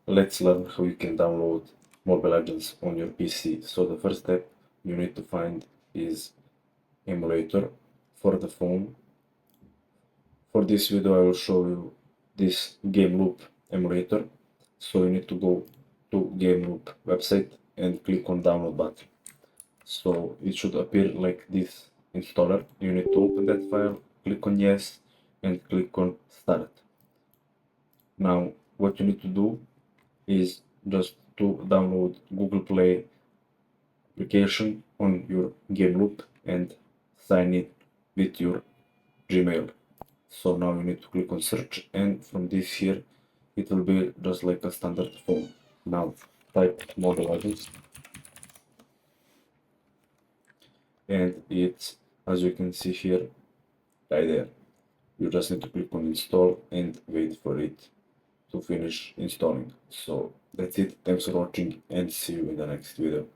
let's learn how you can download Mobile Legends on your PC. So the first step you need to find is emulator for the phone. For this video I will show you this game loop emulator. So you need to go to game loop website and click on download button. So it should appear like this installer. You need to open that file, click on yes, and click on start. Now what you need to do is just to download Google Play application on your game loop and sign it with your Gmail. So now you need to click on search, and from this here it will be just like a standard phone. Now type Mobile Legends, and it's, as you can see here, right there. You just need to click on install and wait for it to finish installing. So that's it. Thanks for watching and see you in the next video.